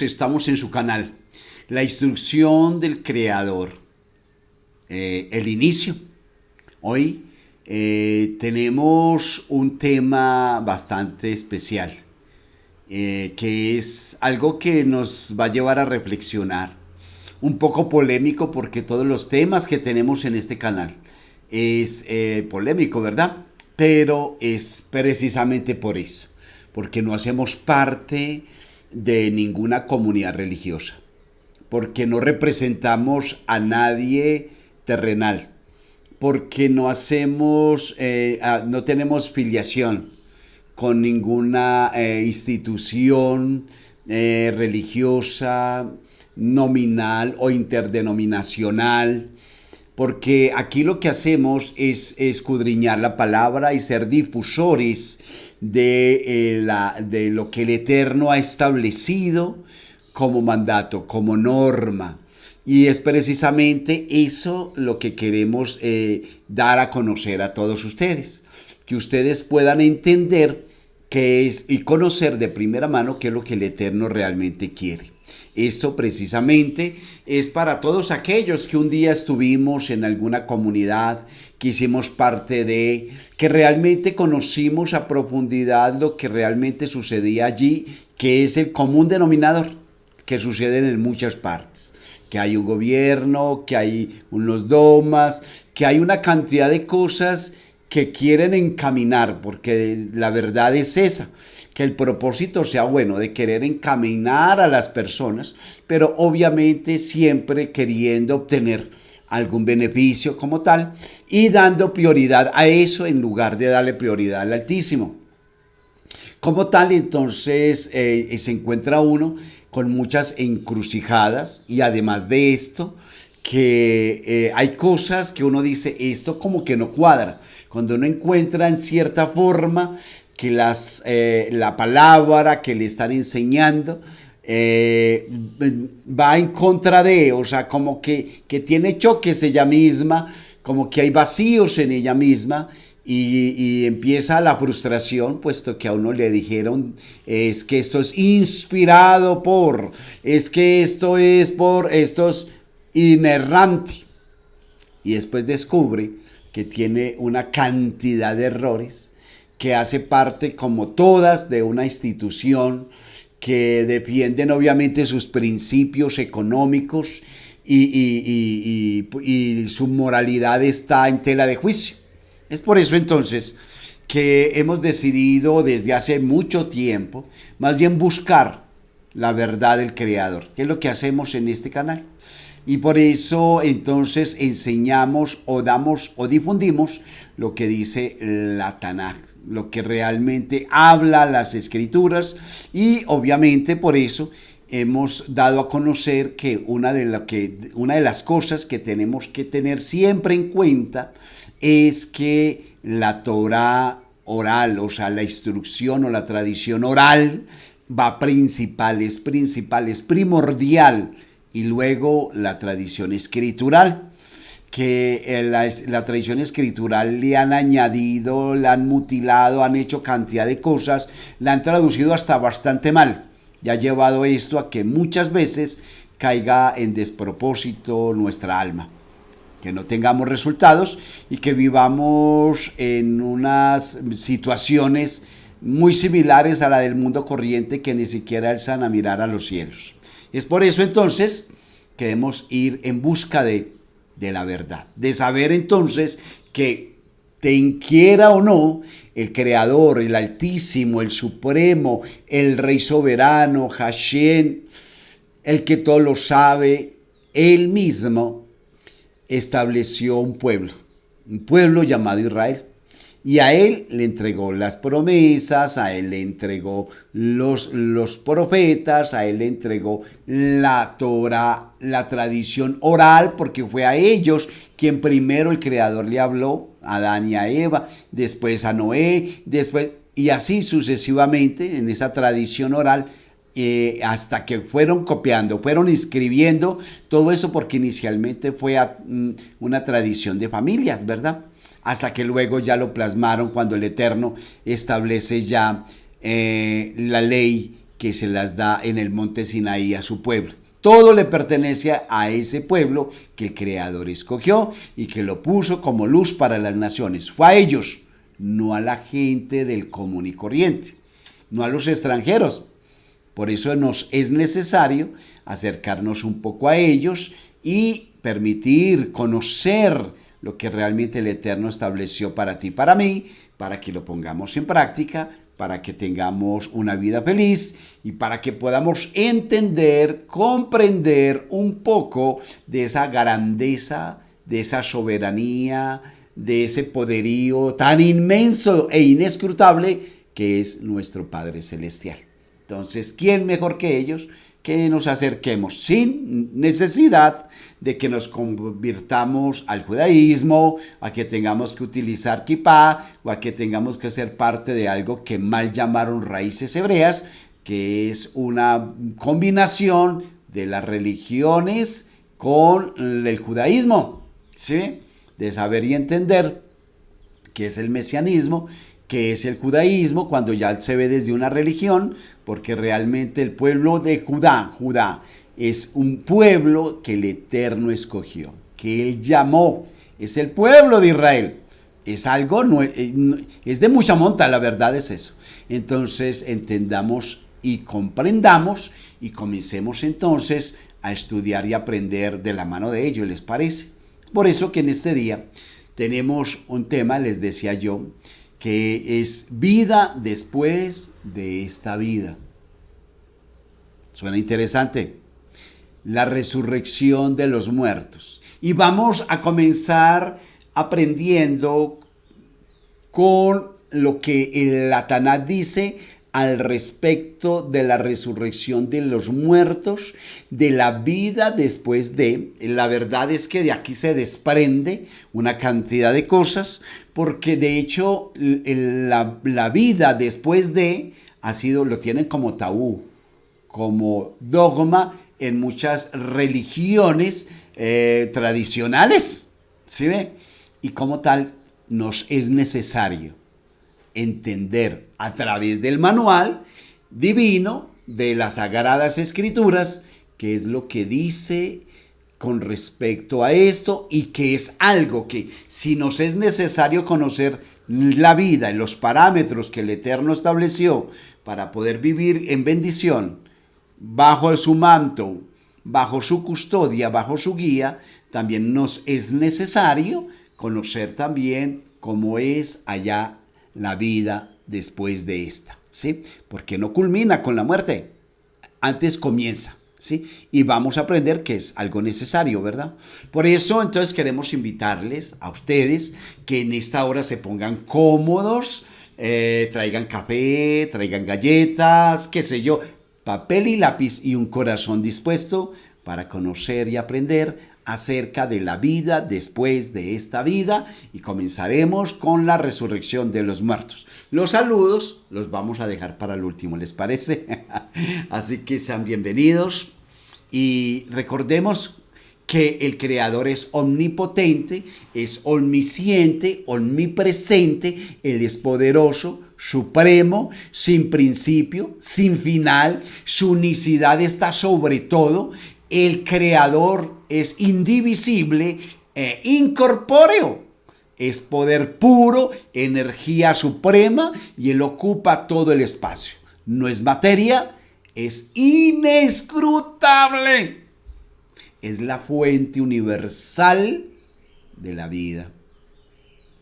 Estamos en su canal, la instrucción del creador, el inicio. Hoy tenemos un tema bastante especial, que es algo que nos va a llevar a reflexionar, un poco polémico porque todos los temas que tenemos en este canal es polémico, ¿verdad? Pero es precisamente por eso, porque no hacemos parte de ninguna comunidad religiosa, porque no representamos a nadie terrenal, porque no hacemos, no tenemos filiación con ninguna institución religiosa, nominal o interdenominacional, porque aquí lo que hacemos es escudriñar la palabra y ser difusores de lo que el Eterno ha establecido como mandato, como norma. Y es precisamente eso lo que queremos dar a conocer a todos ustedes, que ustedes puedan entender qué es y conocer de primera mano qué es lo que el Eterno realmente quiere. Esto precisamente es para todos aquellos que un día estuvimos en alguna comunidad, que hicimos parte de, que realmente conocimos a profundidad lo que realmente sucedía allí, que es el común denominador que suceden en muchas partes. Que hay un gobierno, que hay unos domas, que hay una cantidad de cosas que quieren encaminar, porque la verdad es esa, que el propósito sea bueno, de querer encaminar a las personas, pero obviamente siempre queriendo obtener algún beneficio como tal y dando prioridad a eso en lugar de darle prioridad al Altísimo. Como tal, entonces se encuentra uno con muchas encrucijadas y además de esto, que hay cosas que uno dice, esto como que no cuadra. Cuando uno encuentra en cierta forma que la palabra que le están enseñando va en contra de, o sea, como que tiene choques ella misma, como que hay vacíos en ella misma. Y empieza la frustración, puesto que a uno le dijeron, es que esto es inspirado por, es que esto es por, esto es inerrante. Y después descubre que tiene una cantidad de errores, que hace parte, como todas, de una institución que defienden obviamente sus principios económicos y su moralidad está en tela de juicio. Es por eso entonces que hemos decidido desde hace mucho tiempo más bien buscar la verdad del Creador, que es lo que hacemos en este canal. Y por eso entonces enseñamos o damos o difundimos lo que dice la Tanaj, lo que realmente habla las escrituras, y obviamente por eso hemos dado a conocer que una de las cosas que tenemos que tener siempre en cuenta es que la Torah oral, o sea, la instrucción o la tradición oral va principal, es primordial, y luego la tradición escritural, que la tradición escritural le han añadido, la han mutilado, han hecho cantidad de cosas, la han traducido hasta bastante mal, y ha llevado esto a que muchas veces caiga en despropósito nuestra alma, que no tengamos resultados y que vivamos en unas situaciones muy similares a la del mundo corriente, que ni siquiera alzan a mirar a los cielos. Es por eso entonces que debemos ir en busca de la verdad, de saber entonces que te quiera o no, el Creador, el Altísimo, el Supremo, el Rey Soberano, Hashem, el que todo lo sabe, Él mismo estableció un pueblo llamado Israel. Y a él le entregó las promesas, a él le entregó los profetas, a él le entregó la Torah, la tradición oral, porque fue a ellos quien primero el Creador le habló, a Adán y a Eva, después a Noé, después, y así sucesivamente en esa tradición oral, hasta que fueron copiando, fueron escribiendo todo eso, porque inicialmente fue una tradición de familias, ¿verdad? Hasta que luego ya lo plasmaron cuando el Eterno establece ya la ley que se las da en el monte Sinaí a su pueblo. Todo le pertenece a ese pueblo que el Creador escogió y que lo puso como luz para las naciones. Fue a ellos, no a la gente del común y corriente, no a los extranjeros. Por eso nos es necesario acercarnos un poco a ellos y permitir conocer lo que realmente el Eterno estableció para ti y para mí, para que lo pongamos en práctica, para que tengamos una vida feliz y para que podamos entender, comprender un poco de esa grandeza, de esa soberanía, de ese poderío tan inmenso e inescrutable que es nuestro Padre Celestial. Entonces, ¿quién mejor que ellos? Que nos acerquemos sin necesidad de que nos convirtamos al judaísmo, a que tengamos que utilizar kipá o a que tengamos que ser parte de algo que mal llamaron raíces hebreas, que es una combinación de las religiones con el judaísmo, ¿sí? De saber y entender qué es el mesianismo, que es el judaísmo, cuando ya se ve desde una religión, porque realmente el pueblo de Judá es un pueblo que el Eterno escogió, que Él llamó, es el pueblo de Israel. Es algo, es de mucha monta, la verdad es eso. Entonces entendamos y comprendamos y comencemos entonces a estudiar y aprender de la mano de ellos, ¿les parece? Por eso que en este día tenemos un tema, les decía yo, que es vida después de esta vida. Suena interesante. La resurrección de los muertos. Y vamos a comenzar aprendiendo con lo que el Tanaj dice al respecto de la resurrección de los muertos, de la vida después de. La verdad es que de aquí se desprende una cantidad de cosas, porque de hecho la vida después de lo tienen como tabú, como dogma en muchas religiones tradicionales, ¿sí ve? Y como tal nos es necesario entender a través del manual divino de las Sagradas Escrituras qué es lo que dice con respecto a esto, y que es algo que si nos es necesario conocer la vida y los parámetros que el Eterno estableció para poder vivir en bendición bajo su manto, bajo su custodia, bajo su guía, también nos es necesario conocer también cómo es allá la vida después de esta, ¿sí? Porque no culmina con la muerte, antes comienza, ¿sí? Y vamos a aprender que es algo necesario, ¿verdad? Por eso, entonces, queremos invitarles a ustedes que en esta hora se pongan cómodos, traigan café, traigan galletas, qué sé yo, papel y lápiz y un corazón dispuesto para conocer y aprender acerca de la vida después de esta vida, y comenzaremos con la resurrección de los muertos. Los saludos los vamos a dejar para el último, ¿les parece? Así que sean bienvenidos y recordemos que el Creador es omnipotente, es omnisciente, omnipresente, Él es poderoso, supremo, sin principio, sin final, su unicidad está sobre todo. El Creador es indivisible e incorpóreo. Es poder puro, energía suprema, y Él ocupa todo el espacio. No es materia, es inescrutable. Es la fuente universal de la vida,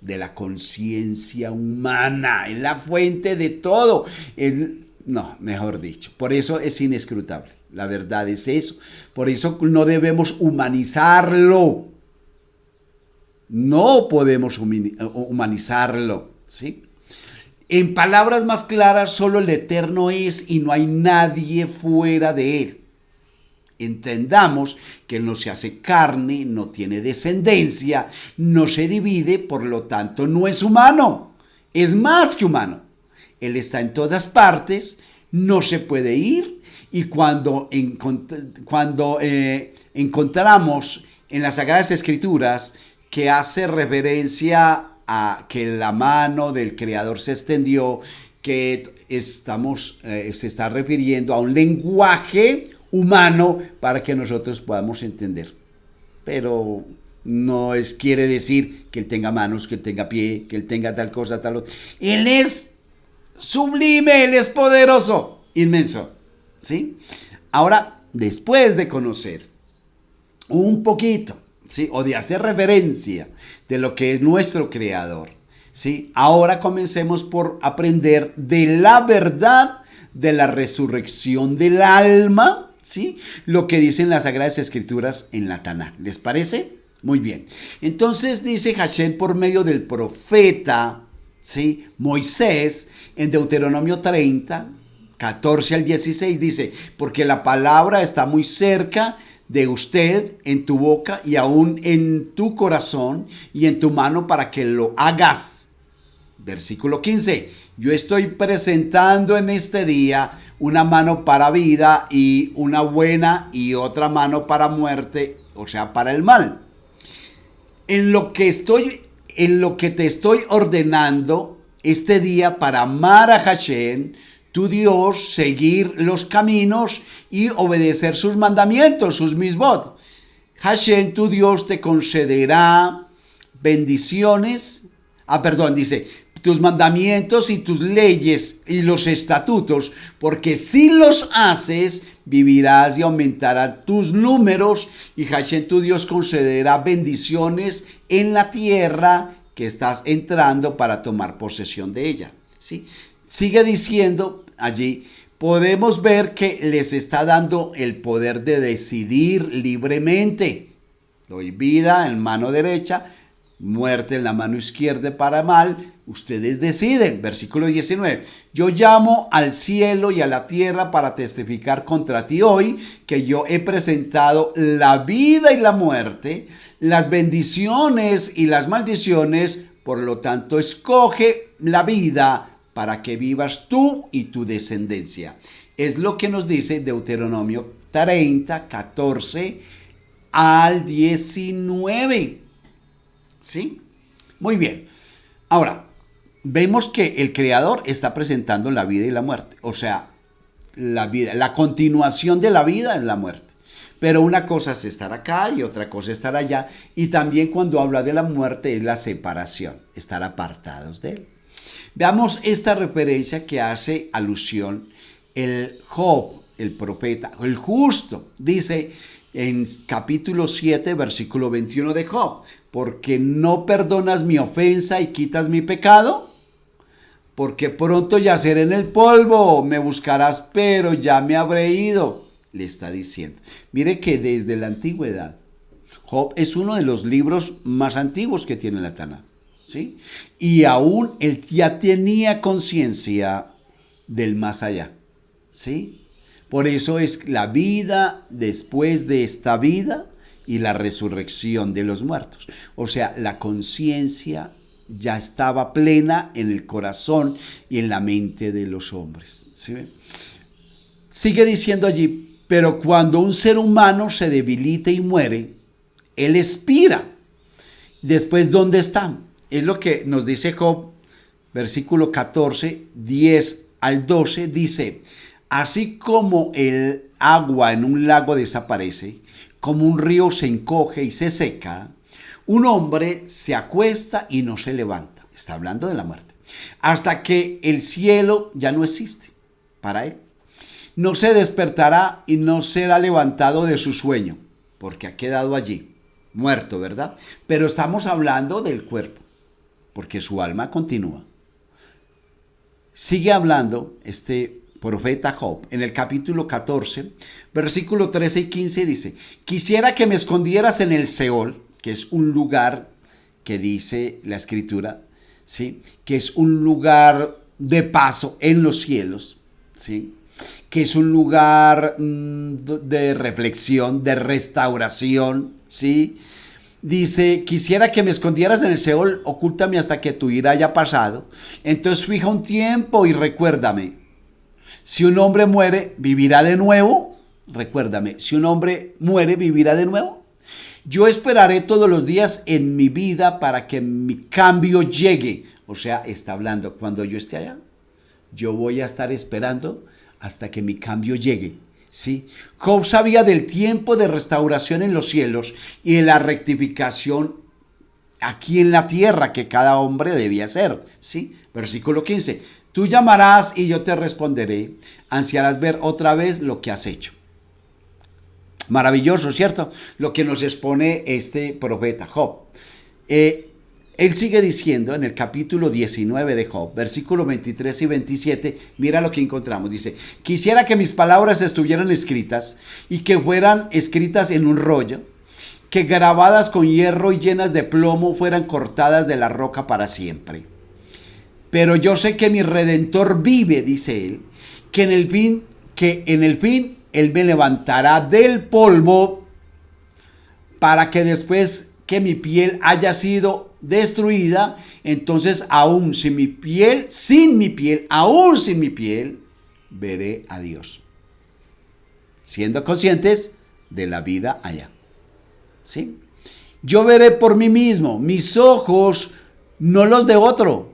de la conciencia humana. Es la fuente de todo. No, mejor dicho. Por eso es inescrutable. La verdad es eso. Por eso no debemos humanizarlo. No podemos humanizarlo, ¿sí? En palabras más claras, solo el Eterno es y no hay nadie fuera de Él. Entendamos que Él no se hace carne, no tiene descendencia, no se divide, por lo tanto no es humano. Es más que humano. Él está en todas partes, no se puede ir, y cuando encontramos en las Sagradas Escrituras que hace referencia a que la mano del Creador se extendió que se está refiriendo a un lenguaje humano para que nosotros podamos entender. Pero no quiere decir que Él tenga manos, que Él tenga pie, que Él tenga tal cosa, tal otra. Él es sublime, Él es poderoso, inmenso. ¿Sí? Ahora, después de conocer un poquito, ¿sí?, o de hacer referencia de lo que es nuestro Creador, ¿sí?, ahora comencemos por aprender de la verdad de la resurrección del alma, ¿sí?, lo que dicen las Sagradas Escrituras en la Taná. ¿Les parece? Muy bien. Entonces dice Hashem por medio del profeta, ¿sí?, Moisés, en Deuteronomio 30, 14 al 16, dice: porque la palabra está muy cerca de usted, en tu boca y aún en tu corazón y en tu mano, para que lo hagas. Versículo 15: yo estoy presentando en este día una mano para vida y una buena, y otra mano para muerte, o sea, para el mal. En lo que te estoy ordenando este día para amar a Hashem, tu Dios, seguir los caminos y obedecer sus mandamientos, sus misbot. Hashem, tu Dios, te concederá bendiciones. Dice, tus mandamientos y tus leyes y los estatutos, porque si los haces, vivirás y aumentarán tus números, y Hashem, tu Dios, concederá bendiciones en la tierra que estás entrando para tomar posesión de ella. ¿Sí? Sigue diciendo allí, podemos ver que les está dando el poder de decidir libremente. Doy vida en mano derecha, muerte en la mano izquierda para mal. Ustedes deciden. Versículo 19. Yo llamo al cielo y a la tierra para testificar contra ti hoy que yo he presentado la vida y la muerte, las bendiciones y las maldiciones. Por lo tanto, escoge la vida para que vivas tú y tu descendencia. Es lo que nos dice Deuteronomio 30, 14 al 19. ¿Sí? Muy bien. Ahora, vemos que el Creador está presentando la vida y la muerte. O sea, la vida, la continuación de la vida es la muerte. Pero una cosa es estar acá y otra cosa es estar allá. Y también cuando habla de la muerte es la separación, estar apartados de Él. Veamos esta referencia que hace alusión el Job, el profeta, el justo. Dice en capítulo 7, versículo 21 de Job: porque no perdonas mi ofensa y quitas mi pecado, porque pronto yaceré en el polvo, me buscarás, pero ya me habré ido. Le está diciendo. Mire que desde la antigüedad, Job es uno de los libros más antiguos que tiene la Taná. ¿Sí? Y aún él ya tenía conciencia del más allá. ¿Sí? Por eso es la vida después de esta vida y la resurrección de los muertos. O sea, la conciencia ya estaba plena en el corazón y en la mente de los hombres. ¿Sí? Sigue diciendo allí: pero cuando un ser humano se debilita y muere, él expira. Después, ¿dónde está? Es lo que nos dice Job, versículo 14, 10 al 12, dice: así como el agua en un lago desaparece, como un río se encoge y se seca, un hombre se acuesta y no se levanta. Está hablando de la muerte. Hasta que el cielo ya no existe para él. No se despertará y no será levantado de su sueño, porque ha quedado allí, muerto, ¿verdad? Pero estamos hablando del cuerpo, porque su alma continúa. Sigue hablando este profeta Job en el capítulo 14, versículo 13 y 15, dice: quisiera que me escondieras en el Seol, que es un lugar que dice la Escritura, ¿sí?, que es un lugar de paso en los cielos, ¿sí?, que es un lugar de reflexión, de restauración, ¿sí? Dice: quisiera que me escondieras en el Seol, ocúltame hasta que tu ira haya pasado. Entonces fija un tiempo y recuérdame. Si un hombre muere, ¿vivirá de nuevo? Recuérdame, si un hombre muere, ¿vivirá de nuevo? Yo esperaré todos los días en mi vida para que mi cambio llegue. O sea, está hablando cuando yo esté allá. yo voy a estar esperando hasta que mi cambio llegue. ¿Sí? Job sabía del tiempo de restauración en los cielos y de la rectificación aquí en la tierra que cada hombre debía hacer. ¿Sí? Versículo 15. Tú llamarás y yo te responderé. Ansiarás ver otra vez lo que has hecho. Maravilloso, ¿cierto? Lo que nos expone este profeta Job. Él sigue diciendo en el capítulo 19 de Job, versículos 23 y 27, mira lo que encontramos. Dice, quisiera que mis palabras estuvieran escritas y que fueran escritas en un rollo, que grabadas con hierro y llenas de plomo fueran cortadas de la roca para siempre. Pero yo sé que mi Redentor vive, dice él, que en el fin él me levantará del polvo para que después que mi piel haya sido destruida, entonces aún sin mi piel, veré a Dios. Siendo conscientes de la vida allá. ¿Sí? Yo veré por mí mismo, mis ojos, no los de otro,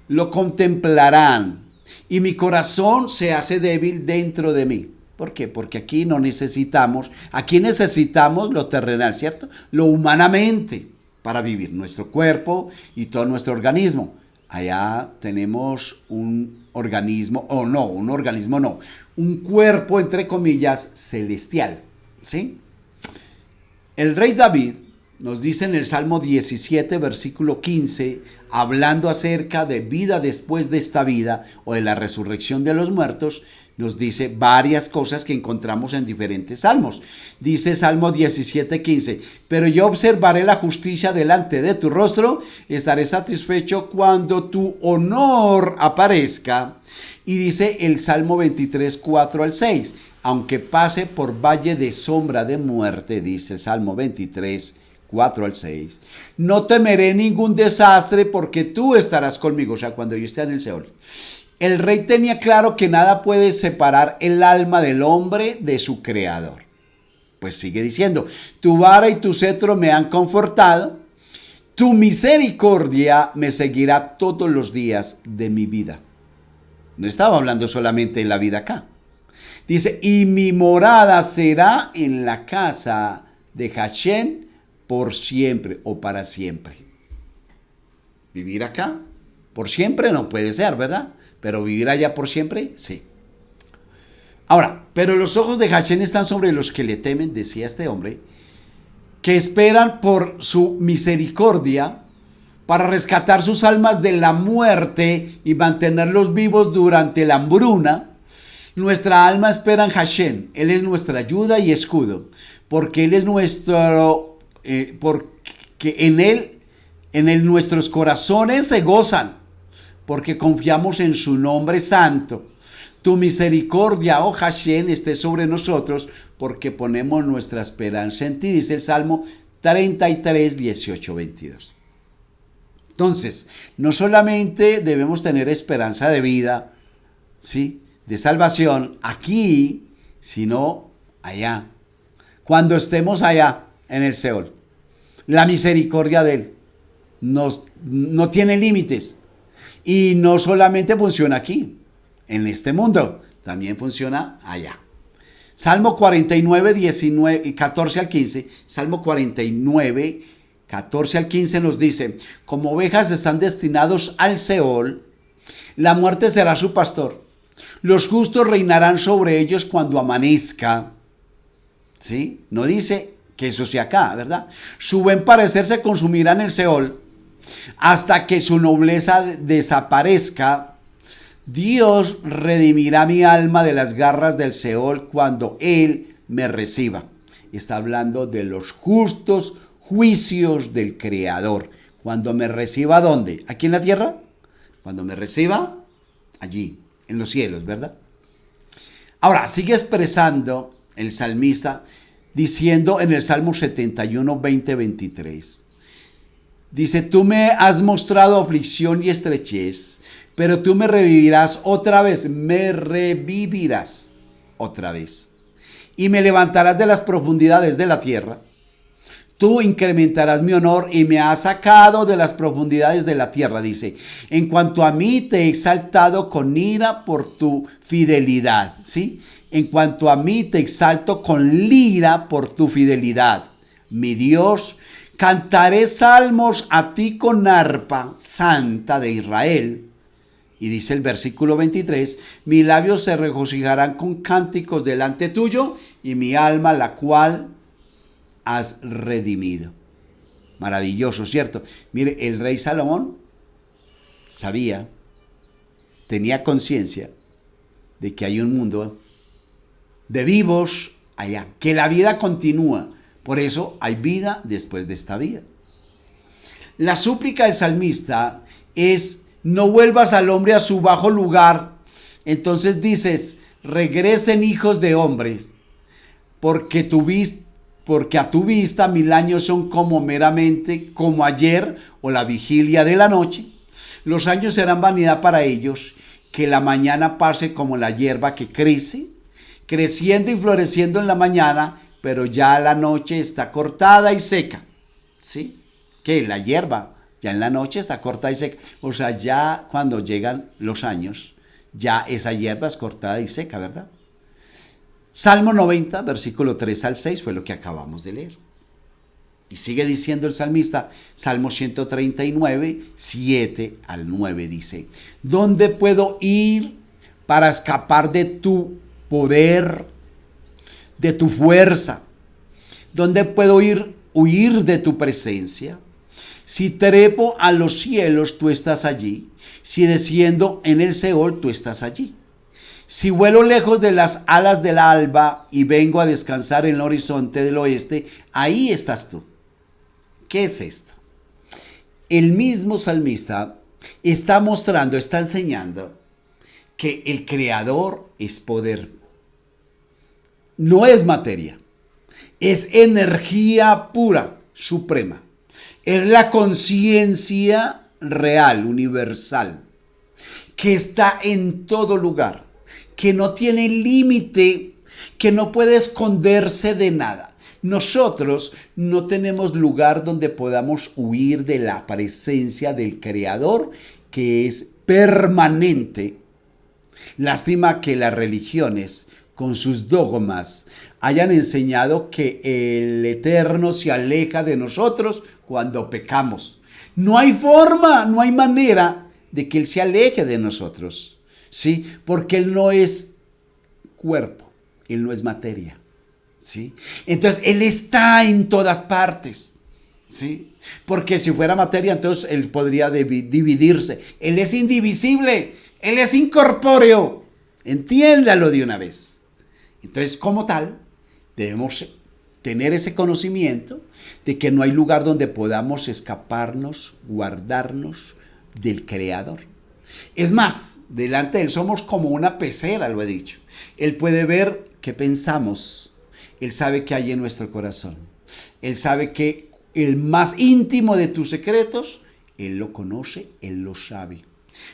lo contemplarán y mi corazón se hace débil dentro de mí. ¿Por qué? Porque aquí necesitamos lo terrenal, ¿cierto? Lo humanamente para vivir, nuestro cuerpo y todo nuestro organismo. Allá tenemos un cuerpo, entre comillas, celestial, ¿sí? El rey David nos dice en el Salmo 17, versículo 15, hablando acerca de vida después de esta vida o de la resurrección de los muertos, nos dice varias cosas que encontramos en diferentes salmos. Dice Salmo 17, 15, pero yo observaré la justicia delante de tu rostro, estaré satisfecho cuando tu honor aparezca. Y dice el Salmo 23, 4 al 6, aunque pase por valle de sombra de muerte, dice el Salmo 23, 4 al 6, no temeré ningún desastre porque tú estarás conmigo, o sea, cuando yo esté en el Seol. El rey tenía claro que nada puede separar el alma del hombre de su creador. Pues sigue diciendo, tu vara y tu cetro me han confortado, tu misericordia me seguirá todos los días de mi vida. No estaba hablando solamente en la vida acá. Dice, y mi morada será en la casa de Hashem por siempre o para siempre. Vivir acá por siempre no puede ser, ¿verdad? Pero vivir allá por siempre, sí. Ahora, pero los ojos de Hashem están sobre los que le temen, decía este hombre, que esperan por su misericordia para rescatar sus almas de la muerte y mantenerlos vivos durante la hambruna. Nuestra alma espera en Hashem. Él es nuestra ayuda y escudo, porque Él es porque en Él nuestros corazones se gozan, porque confiamos en su nombre santo. Tu misericordia, oh Hashem, esté sobre nosotros, porque ponemos nuestra esperanza en ti, dice el Salmo 33, 18, 22. Entonces, no solamente debemos tener esperanza de vida, ¿sí?, de salvación aquí, sino allá. Cuando estemos allá, en el Seol, la misericordia de Él no tiene límites. Y no solamente funciona aquí, en este mundo, también funciona allá. Salmo 49, 14 al 15, Salmo 49, 14 al 15 nos dice, como ovejas están destinados al Seol, la muerte será su pastor. Los justos reinarán sobre ellos cuando amanezca. ¿Sí? No dice que eso sea acá, ¿verdad? Su buen parecer se consumirá en el Seol. Hasta que su nobleza desaparezca, Dios redimirá mi alma de las garras del Seol cuando Él me reciba. Está hablando de los justos juicios del Creador. Cuando me reciba, ¿dónde? ¿Aquí en la tierra? Cuando me reciba, allí, en los cielos, ¿verdad? Ahora, sigue expresando el salmista diciendo en el Salmo 71, 20, 23. Dice, tú me has mostrado aflicción y estrechez, pero tú me revivirás otra vez, y me levantarás de las profundidades de la tierra. Tú incrementarás mi honor y me has sacado de las profundidades de la tierra, dice. En cuanto a mí, te he exaltado con ira por tu fidelidad, ¿sí? En cuanto a mí, te exalto con lira por tu fidelidad. Mi Dios, cantaré salmos a ti con arpa santa de Israel. Y dice el versículo 23, mis labios se regocijarán con cánticos delante tuyo y mi alma, la cual has redimido. Maravilloso, ¿cierto? Mire, el rey Salomón sabía, tenía conciencia de que hay un mundo de vivos allá, que la vida continúa. Por eso hay vida después de esta vida. La súplica del salmista es: no vuelvas al hombre a su bajo lugar. Entonces dices: regresen hijos de hombres, porque a tu vista 1000 años son como meramente como ayer o la vigilia de la noche. Los años serán vanidad para ellos, que la mañana pase como la hierba que crece, creciendo y floreciendo en la mañana, pero ya la noche está cortada y seca. ¿Sí? Que la hierba ya en la noche está cortada y seca. O sea, ya cuando llegan los años, ya esa hierba es cortada y seca, ¿verdad? Salmo 90, versículo 3 al 6 fue lo que acabamos de leer. Y sigue diciendo el salmista, Salmo 139, 7 al 9 dice: ¿dónde puedo ir para escapar de tu poder, de tu fuerza? ¿Dónde puedo huir de tu presencia? Si trepo a los cielos, tú estás allí. Si desciendo en el Seol, tú estás allí. Si vuelo lejos de las alas del alba y vengo a descansar en el horizonte del oeste, ahí estás tú. ¿Qué es esto? El mismo salmista está mostrando, está enseñando que el Creador es poder. No es materia, es energía pura, suprema. Es la conciencia real, universal, que está en todo lugar, que no tiene límite, que no puede esconderse de nada. Nosotros no tenemos lugar donde podamos huir de la presencia del Creador, que es permanente. Lástima que las religiones, con sus dogmas, hayan enseñado que el Eterno se aleja de nosotros cuando pecamos. No hay forma, no hay manera de que Él se aleje de nosotros, ¿sí? Porque Él no es cuerpo, Él no es materia, ¿sí? Entonces, Él está en todas partes, ¿sí? Porque si fuera materia, entonces Él podría dividirse. Él es indivisible, Él es incorpóreo. Entiéndalo de una vez. Entonces, como tal, debemos tener ese conocimiento de que no hay lugar donde podamos escaparnos, guardarnos del Creador. Es más, delante de Él somos como una pecera, lo he dicho. Él puede ver qué pensamos. Él sabe qué hay en nuestro corazón. Él sabe que el más íntimo de tus secretos, Él lo conoce, Él lo sabe.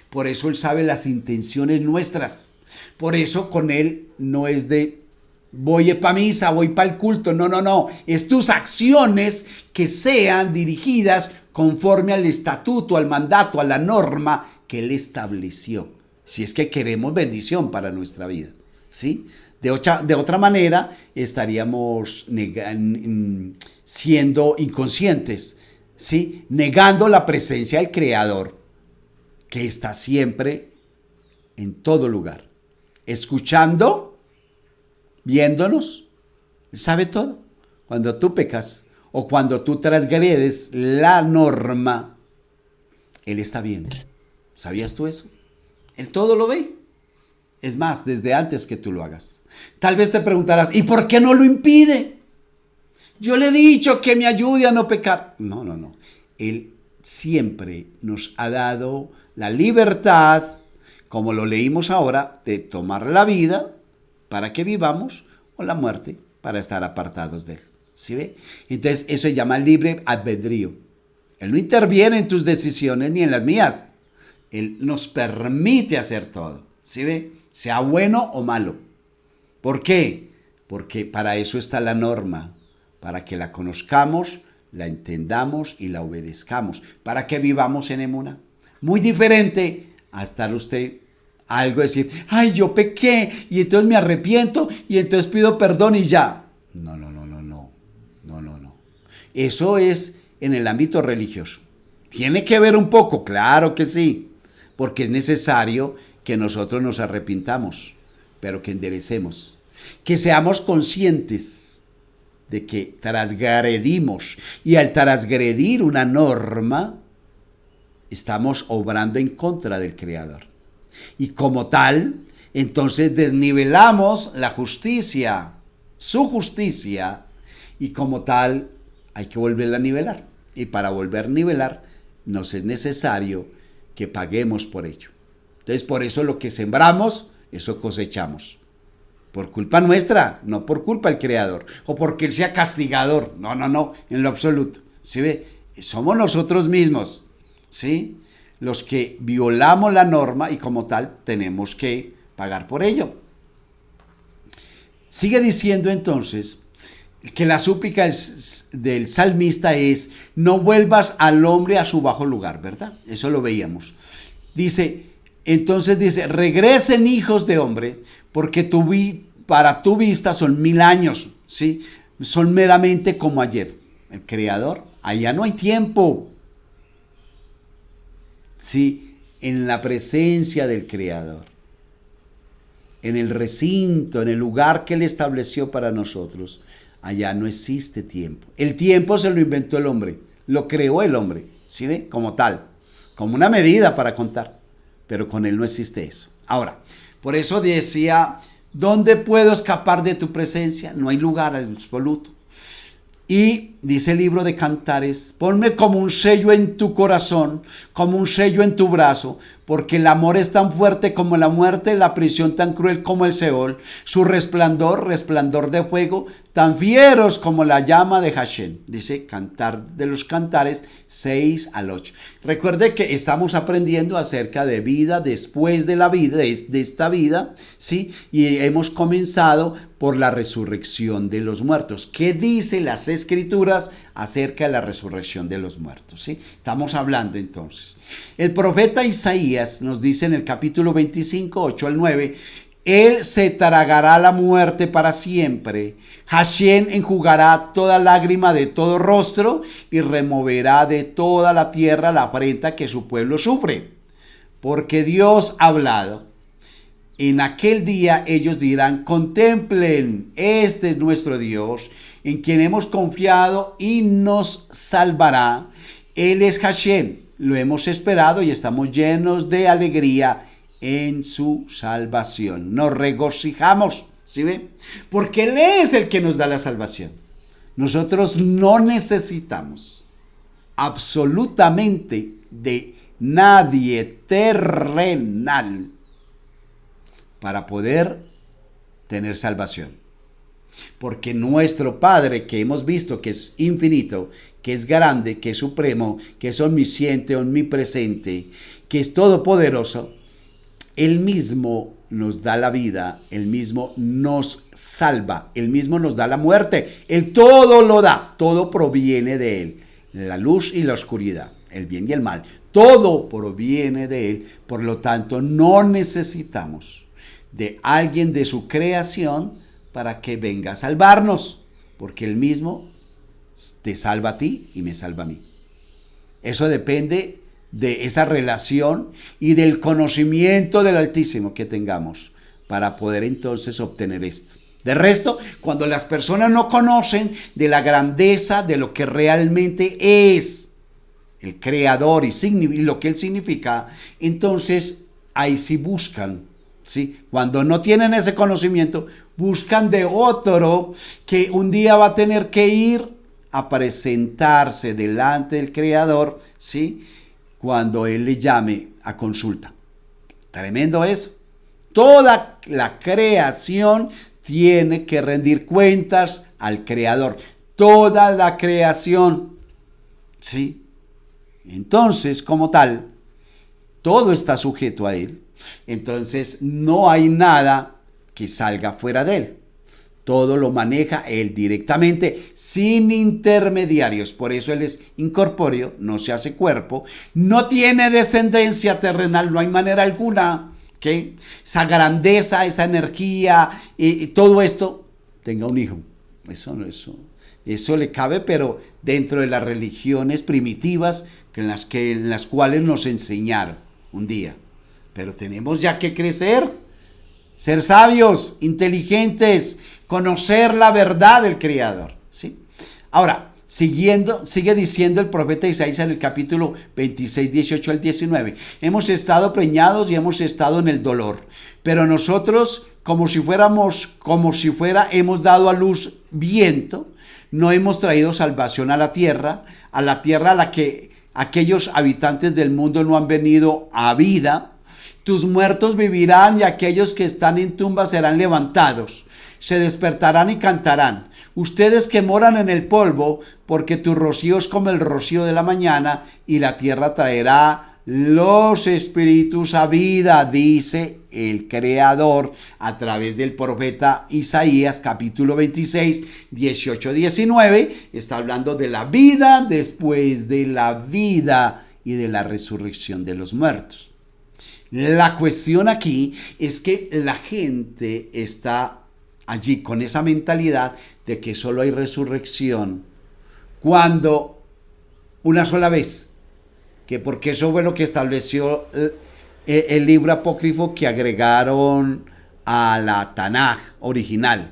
Por eso Él sabe las intenciones nuestras. Por eso con Él no es de voy para misa, voy para el culto. No, no, no. Es tus acciones que sean dirigidas conforme al estatuto, al mandato, a la norma que Él estableció. Si es que queremos bendición para nuestra vida, ¿sí? De otra manera estaríamos siendo inconscientes, ¿sí? Negando la presencia del Creador, que está siempre en todo lugar, escuchando, viéndonos. Él sabe todo. Cuando tú pecas o cuando tú transgredes la norma, Él está viendo. ¿Sabías tú eso? Él todo lo ve. Es más, desde antes que tú lo hagas. Tal vez te preguntarás, ¿y por qué no lo impide? Yo le he dicho que me ayude a no pecar. No, no, no. Él siempre nos ha dado la libertad, como lo leímos ahora, de tomar la vida para que vivamos o la muerte para estar apartados de Él. ¿Sí ve? Entonces eso se llama libre albedrío. Él no interviene en tus decisiones ni en las mías. Él nos permite hacer todo. ¿Sí ve? Sea bueno o malo. ¿Por qué? Porque para eso está la norma, para que la conozcamos, la entendamos y la obedezcamos, para que vivamos en emuná. Muy diferente a estar usted algo decir, ay, yo pequé y entonces me arrepiento y entonces pido perdón y ya. No, no, no, no, no, no, no, no. Eso es en el ámbito religioso. ¿Tiene que ver un poco? Claro que sí, porque es necesario que nosotros nos arrepintamos, pero que enderecemos, que seamos conscientes de que transgredimos y al transgredir una norma, estamos obrando en contra del Creador. Y como tal, entonces desnivelamos la justicia, su justicia, y como tal hay que volverla a nivelar. Y para volver a nivelar, nos es necesario que paguemos por ello. Entonces, por eso lo que sembramos, eso cosechamos. Por culpa nuestra, no por culpa del Creador, o porque Él sea castigador. No, no, no, en lo absoluto. ¿Sí ve? Somos nosotros mismos, ¿sí?, los que violamos la norma y como tal tenemos que pagar por ello. Sigue diciendo entonces que la súplica del salmista es: no vuelvas al hombre a su bajo lugar, ¿verdad? Eso lo veíamos. Entonces dice, regresen hijos de hombre, porque para tu vista son 1000 años, ¿sí? Son meramente como ayer. El Creador, allá no hay tiempo. Sí, en la presencia del Creador, en el recinto, en el lugar que Él estableció para nosotros, allá no existe tiempo. El tiempo se lo inventó el hombre, lo creó el hombre, ¿sí ve? Como tal, como una medida para contar, pero con Él no existe eso. Ahora, por eso decía, ¿dónde puedo escapar de tu presencia? No hay lugar en absoluto. Y dice el libro de Cantares, ponme como un sello en tu corazón, como un sello en tu brazo, porque el amor es tan fuerte como la muerte, la prisión tan cruel como el Seol, su resplandor, resplandor de fuego, tan fieros como la llama de Hashem. Dice Cantar de los Cantares 6 al 8. Recuerde que estamos aprendiendo acerca de vida después de la vida, de esta vida, ¿sí? Y hemos comenzado por la resurrección de los muertos. ¿Qué dice las Escrituras acerca de la resurrección de los muertos? ¿Sí? Estamos hablando entonces. El profeta Isaías nos dice en el capítulo 25, 8 al 9, Él se tragará la muerte para siempre. Hashem enjugará toda lágrima de todo rostro y removerá de toda la tierra la afrenta que su pueblo sufre. Porque Dios ha hablado. En aquel día ellos dirán, contemplen, este es nuestro Dios, en quien hemos confiado y nos salvará. Él es Hashem, lo hemos esperado y estamos llenos de alegría en su salvación. Nos regocijamos, ¿sí ven? Porque Él es el que nos da la salvación. Nosotros no necesitamos absolutamente de nadie terrenal para poder tener salvación. Porque nuestro Padre, que hemos visto que es infinito, que es grande, que es supremo, que es omnisciente, omnipresente, que es todopoderoso, Él mismo nos da la vida, Él mismo nos salva, Él mismo nos da la muerte, Él todo lo da, todo proviene de Él, la luz y la oscuridad, el bien y el mal, todo proviene de Él, por lo tanto no necesitamos de alguien de su creación para que venga a salvarnos, porque Él mismo te salva a ti y me salva a mí. Eso depende de esa relación y del conocimiento del Altísimo que tengamos para poder entonces obtener esto. De resto, cuando las personas no conocen de la grandeza de lo que realmente es el Creador y lo que Él significa, entonces ahí sí buscan, ¿sí? Cuando no tienen ese conocimiento, buscan de otro que un día va a tener que ir a presentarse delante del Creador, ¿sí? Cuando Él le llame a consulta. Tremendo eso. Toda la creación tiene que rendir cuentas al Creador. Toda la creación, ¿sí? Entonces, como tal, todo está sujeto a Él. Entonces no hay nada que salga fuera de Él. Todo lo maneja Él directamente, sin intermediarios. Por eso Él es incorpóreo, no se hace cuerpo, no tiene descendencia terrenal, no hay manera alguna que esa grandeza, esa energía y todo esto tenga un hijo. Eso le cabe, pero dentro de las religiones primitivas en las cuales nos enseñaron un día. Pero tenemos ya que crecer, ser sabios, inteligentes, conocer la verdad del Creador, ¿sí? Ahora, sigue diciendo el profeta Isaías en el capítulo 26, 18 al 19. Hemos estado preñados y hemos estado en el dolor, pero nosotros, como si hemos dado a luz viento, no hemos traído salvación a la tierra a la que aquellos habitantes del mundo no han venido a vida. Tus muertos vivirán y aquellos que están en tumbas serán levantados. Se despertarán y cantarán. Ustedes que moran en el polvo, porque tu rocío es como el rocío de la mañana y la tierra traerá los espíritus a vida, dice el Creador a través del profeta Isaías, capítulo 26, 18, 19. Está hablando de la vida después de la vida y de la resurrección de los muertos. La cuestión aquí es que la gente está allí con esa mentalidad de que solo hay resurrección cuando una sola vez, que porque eso fue lo que estableció el libro apócrifo que agregaron a la Tanaj original.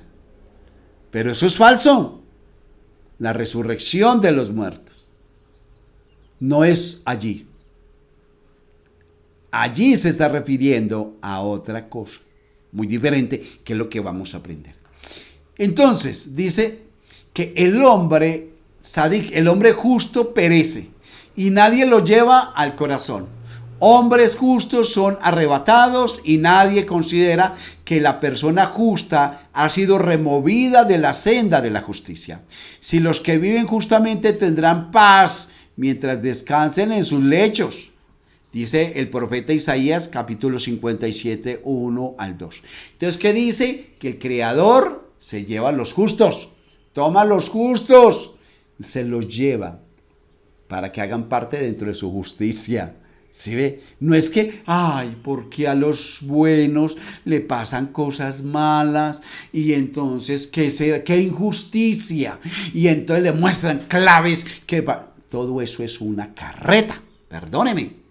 Pero eso es falso. La resurrección de los muertos no es allí. Allí se está refiriendo a otra cosa, muy diferente, que es lo que vamos a aprender. Entonces, dice que el hombre sadik, el hombre justo perece, y nadie lo lleva al corazón. Hombres justos son arrebatados y nadie considera que la persona justa ha sido removida de la senda de la justicia. Si los que viven justamente tendrán paz mientras descansen en sus lechos. Dice el profeta Isaías, capítulo 57, 1 al 2. Entonces, ¿qué dice? Que el Creador se lleva a los justos. Toma a los justos. Se los lleva para que hagan parte dentro de su justicia. ¿Sí ve? No es que, porque a los buenos le pasan cosas malas y entonces, qué injusticia. Y entonces le muestran claves que todo eso es una carreta. Perdóneme.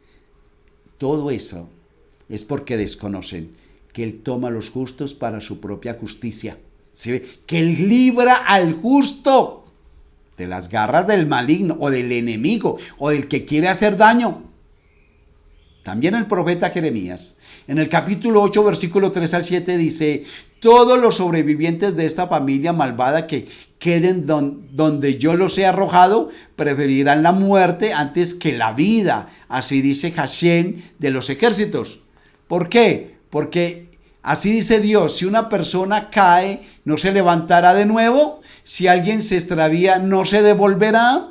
Todo eso es porque desconocen que Él toma a los justos para su propia justicia. ¿Sí? Que Él libra al justo de las garras del maligno o del enemigo o del que quiere hacer daño. También el profeta Jeremías, en el capítulo 8, versículo 3 al 7, dice: todos los sobrevivientes de esta familia malvada que queden donde yo los he arrojado, preferirán la muerte antes que la vida. Así dice Hashem de los ejércitos. ¿Por qué? Porque así dice Dios: si una persona cae, no se levantará de nuevo. Si alguien se extravía, no se devolverá.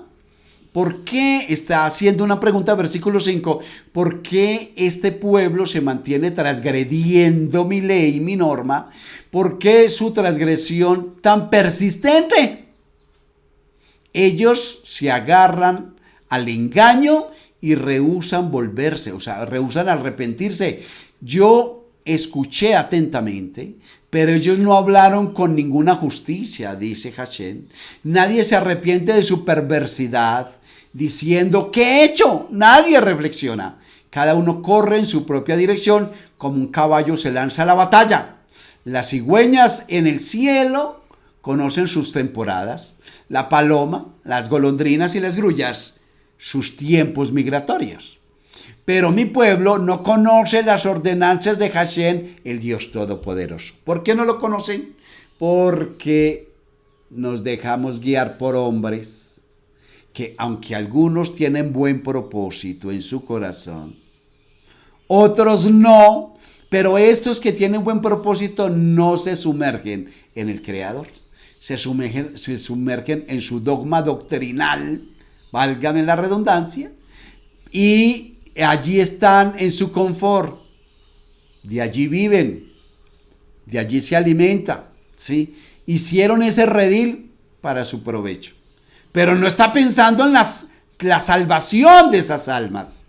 ¿Por qué? Está haciendo una pregunta, versículo 5. ¿Por qué este pueblo se mantiene transgrediendo mi ley, mi norma? ¿Por qué su transgresión tan persistente? Ellos se agarran al engaño y rehúsan volverse, o sea, rehúsan arrepentirse. Yo escuché atentamente, pero ellos no hablaron con ninguna justicia, dice Hashem. Nadie se arrepiente de su perversidad, diciendo, ¿qué he hecho? Nadie reflexiona. Cada uno corre en su propia dirección, como un caballo se lanza a la batalla. Las cigüeñas en el cielo conocen sus temporadas. La paloma, las golondrinas y las grullas, sus tiempos migratorios. Pero mi pueblo no conoce las ordenanzas de Hashem, el Dios Todopoderoso. ¿Por qué no lo conocen? Porque nos dejamos guiar por hombres que, aunque algunos tienen buen propósito en su corazón, otros no, pero estos que tienen buen propósito no se sumergen en el Creador, se sumergen en su dogma doctrinal, válgame la redundancia, y allí están en su confort, de allí viven, de allí se alimentan, ¿sí? hicieron ese redil para su provecho. Pero no está pensando en la salvación de esas almas,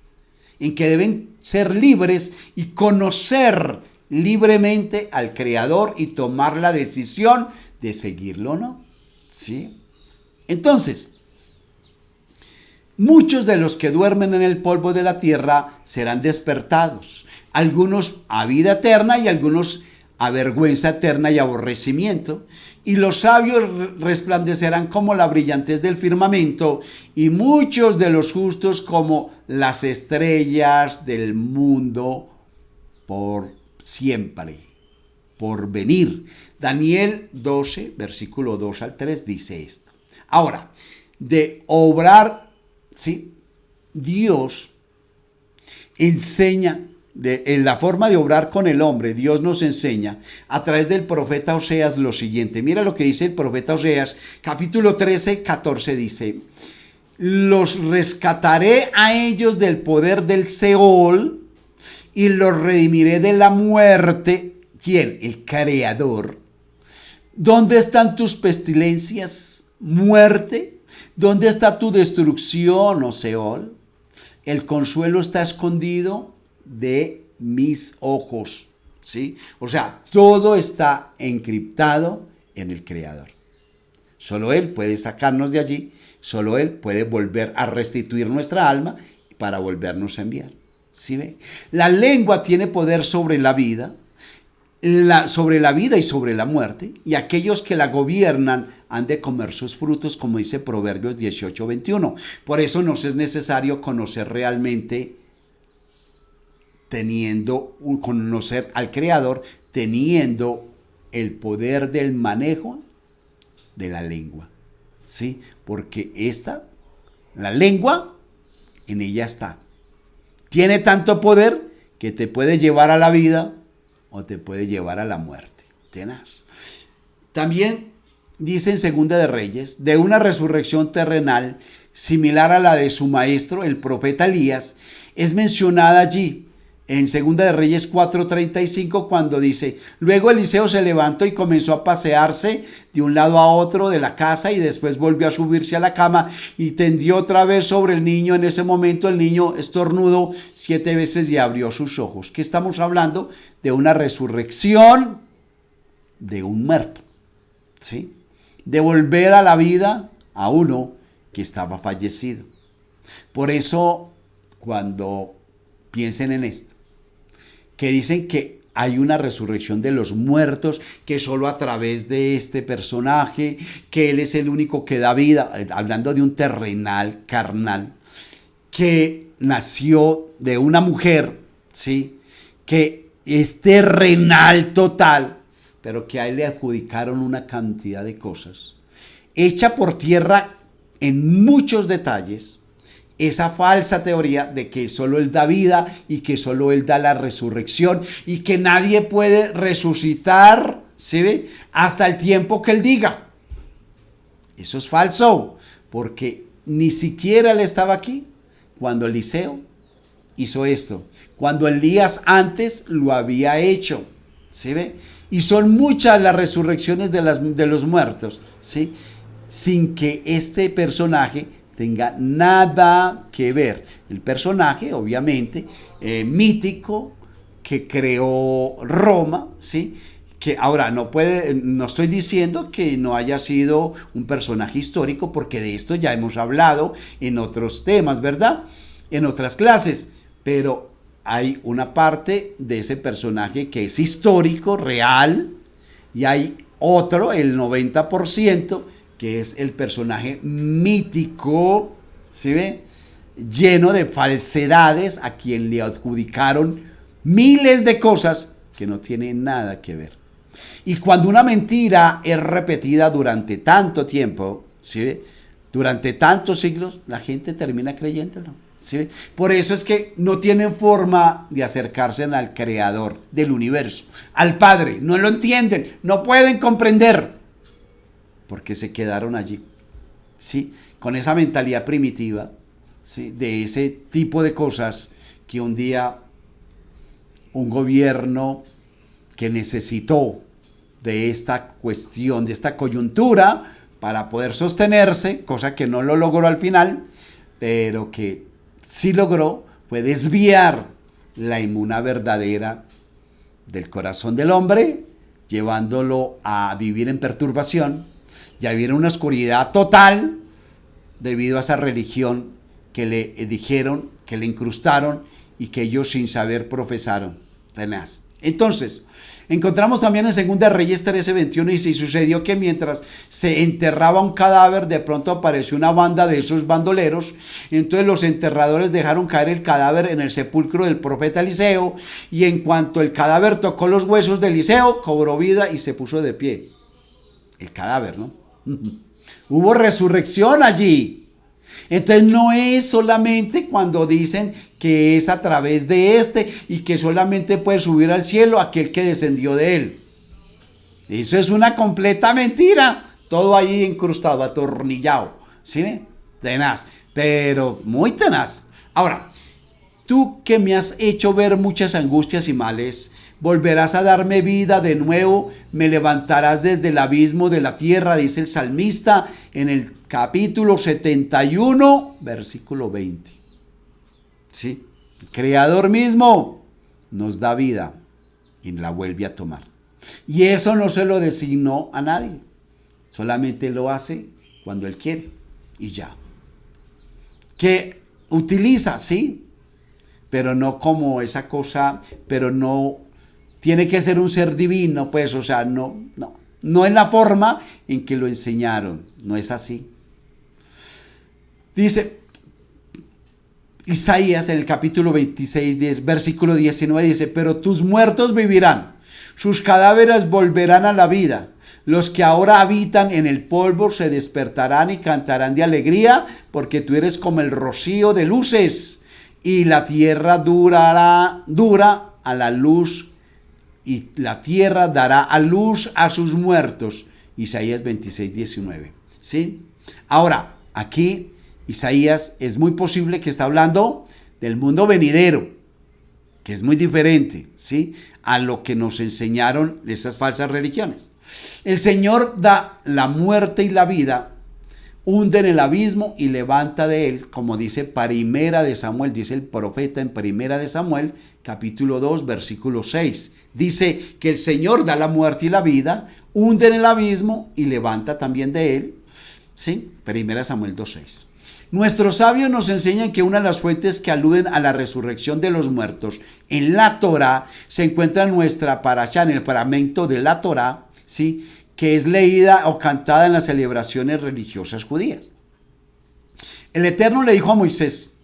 en que deben ser libres y conocer libremente al Creador y tomar la decisión de seguirlo o no. ¿Sí? Entonces, muchos de los que duermen en el polvo de la tierra serán despertados, algunos a vida eterna y algunos a vergüenza eterna y aborrecimiento, y los sabios resplandecerán como la brillantez del firmamento, y muchos de los justos como las estrellas del mundo por siempre, por venir. Daniel 12, versículo 2 al 3 dice esto. Ahora, de obrar, ¿sí? Dios enseña, en la forma de obrar con el hombre, Dios nos enseña a través del profeta Oseas lo siguiente. Mira lo que dice el profeta Oseas, capítulo 13, 14 dice: los rescataré a ellos del poder del Seol y los redimiré de la muerte. ¿Quién? El Creador. ¿Dónde están tus pestilencias, muerte? ¿Dónde está tu destrucción, oh Seol? El consuelo está escondido de mis ojos, ¿sí? O sea, todo está encriptado en el Creador. Solo Él puede sacarnos de allí, solo Él puede volver a restituir nuestra alma para volvernos a enviar. ¿Sí ve? La lengua tiene poder sobre la vida, sobre la vida y sobre la muerte, y aquellos que la gobiernan han de comer sus frutos, como dice Proverbios 18, 21. Por eso nos es necesario conocer realmente, conocer al Creador, teniendo el poder del manejo de la lengua, ¿sí? Porque la lengua, en ella está. Tiene tanto poder que te puede llevar a la vida o te puede llevar a la muerte. Tenaz. También dice en Segunda de Reyes, de una resurrección terrenal similar a la de su maestro, el profeta Elías, es mencionada allí en Segunda de Reyes 4:35, cuando dice: luego Eliseo se levantó y comenzó a pasearse de un lado a otro de la casa, y después volvió a subirse a la cama y tendió otra vez sobre el niño. En ese momento el niño estornudó 7 veces y abrió sus ojos. ¿Qué estamos hablando? De una resurrección de un muerto, ¿sí? De volver a la vida a uno que estaba fallecido. Por eso, cuando piensen en esto, que dicen que hay una resurrección de los muertos, que solo a través de este personaje, que él es el único que da vida, hablando de un terrenal carnal, que nació de una mujer, ¿sí? Que es terrenal total, pero que a él le adjudicaron una cantidad de cosas, hecha por tierra en muchos detalles, esa falsa teoría de que solo Él da vida y que solo Él da la resurrección y que nadie puede resucitar, ¿sí ve?, hasta el tiempo que Él diga. Eso es falso, porque ni siquiera Él estaba aquí cuando Eliseo hizo esto, cuando Elías antes lo había hecho, ¿sí ve? Y son muchas las resurrecciones de los muertos, ¿sí?, sin que este personaje tenga nada que ver. El personaje, obviamente, mítico, que creó Roma, ¿sí? Que ahora no estoy diciendo que no haya sido un personaje histórico, porque de esto ya hemos hablado en otros temas, ¿verdad? En otras clases, pero hay una parte de ese personaje que es histórico, real, y hay otro, el 90%, que es el personaje mítico, ¿sí ve?, lleno de falsedades, a quien le adjudicaron miles de cosas que no tienen nada que ver. Y cuando una mentira es repetida durante tanto tiempo, ¿sí ve?, durante tantos siglos, la gente termina creyéndolo, ¿sí ve? Por eso es que no tienen forma de acercarse al Creador del universo, al Padre. No lo entienden, no pueden comprender, porque se quedaron allí, ¿sí?, con esa mentalidad primitiva, ¿sí?, de ese tipo de cosas que un día un gobierno que necesitó de esta cuestión, de esta coyuntura, para poder sostenerse, cosa que no lo logró al final, pero que sí logró, fue desviar la inmuna verdadera del corazón del hombre, llevándolo a vivir en perturbación y a vivir en una oscuridad total debido a esa religión que le dijeron, que le incrustaron y que ellos sin saber profesaron. Tenaz. Entonces, encontramos también en 2 Reyes 13:21, y sucedió que mientras se enterraba un cadáver, de pronto apareció una banda de esos bandoleros, y entonces los enterradores dejaron caer el cadáver en el sepulcro del profeta Eliseo, y en cuanto el cadáver tocó los huesos de Eliseo, cobró vida y se puso de pie. El cadáver, ¿no? Hubo resurrección allí. Entonces no es solamente cuando dicen que es a través de este y que solamente puede subir al cielo aquel que descendió de él. Eso es una completa mentira. Todo ahí incrustado, atornillado. ¿Sí? Tenaz, pero muy tenaz. Ahora, tú que me has hecho ver muchas angustias y males, volverás a darme vida de nuevo, me levantarás desde el abismo de la tierra, dice el salmista en el capítulo 71, versículo 20. ¿Sí? El Creador mismo nos da vida y la vuelve a tomar. Y eso no se lo designó a nadie, solamente lo hace cuando Él quiere y ya. Que utiliza, sí, pero no como esa cosa, pero no tiene que ser un ser divino, pues, o sea, no en la forma en que lo enseñaron, no es así. Dice Isaías en el capítulo 26, versículo 19, dice, pero tus muertos vivirán, sus cadáveres volverán a la vida. Los que ahora habitan en el polvo se despertarán y cantarán de alegría, porque tú eres como el rocío de luces, y la tierra dura a la luz, y la tierra dará a luz a sus muertos. Isaías 26:19. ¿Sí? Ahora, aquí Isaías es muy posible que está hablando del mundo venidero, que es muy diferente, ¿sí?, a lo que nos enseñaron esas falsas religiones. El Señor da la muerte y la vida, hunde en el abismo y levanta de él, como dice Primera de Samuel, dice el profeta en Primera de Samuel, capítulo 2, versículo 6. Dice que el Señor da la muerte y la vida, hunde en el abismo y levanta también de él. ¿Sí? Primera de Samuel 2:6. Nuestros sabios nos enseñan que una de las fuentes que aluden a la resurrección de los muertos en la Torá se encuentra en nuestra parashá, en el fragmento de la Torá, ¿sí?, que es leída o cantada en las celebraciones religiosas judías. El Eterno le dijo a Moisés,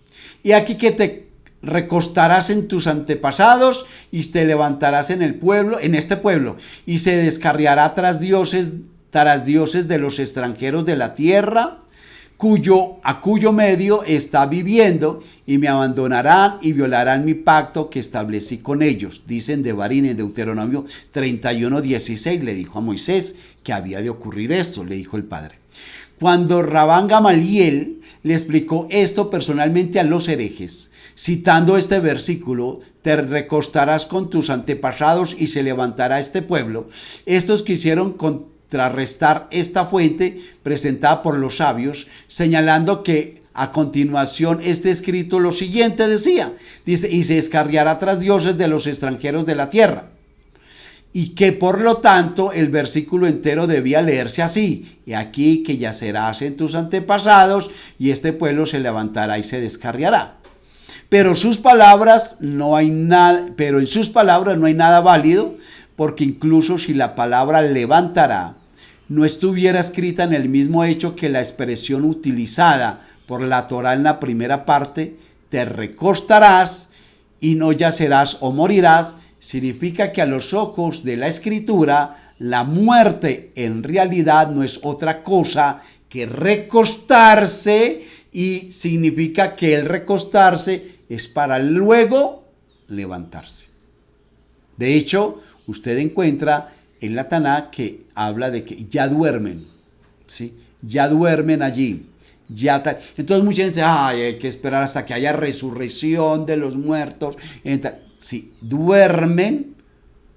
y aquí que te recostarás en tus antepasados y te levantarás en este pueblo, y se descarriará tras dioses de los extranjeros de la tierra, a cuyo medio está viviendo, y me abandonarán y violarán mi pacto que establecí con ellos. Dicen Devarim en Deuteronomio 31:16, le dijo a Moisés que había de ocurrir esto, le dijo el Padre. Cuando Rabán Gamaliel le explicó esto personalmente a los herejes, citando este versículo, te recostarás con tus antepasados y se levantará este pueblo, estos quisieron contrarrestar esta fuente presentada por los sabios, señalando que a continuación este escrito lo siguiente decía, dice, y se descarriará tras dioses de los extranjeros de la tierra, y que por lo tanto el versículo entero debía leerse así, y aquí que yacerás en tus antepasados y este pueblo se levantará y se descarriará. Pero en sus palabras no hay nada válido, porque incluso si la palabra levantará no estuviera escrita en el mismo hecho que la expresión utilizada por la Torá en la primera parte, te recostarás y no yacerás o morirás, significa que a los ojos de la Escritura, la muerte en realidad no es otra cosa que recostarse, y significa que el recostarse es para luego levantarse. De hecho, usted encuentra en la Taná que habla de que ya duermen, ¿sí? Ya duermen allí. Entonces mucha gente dice, hay que esperar hasta que haya resurrección de los muertos. Sí, duermen,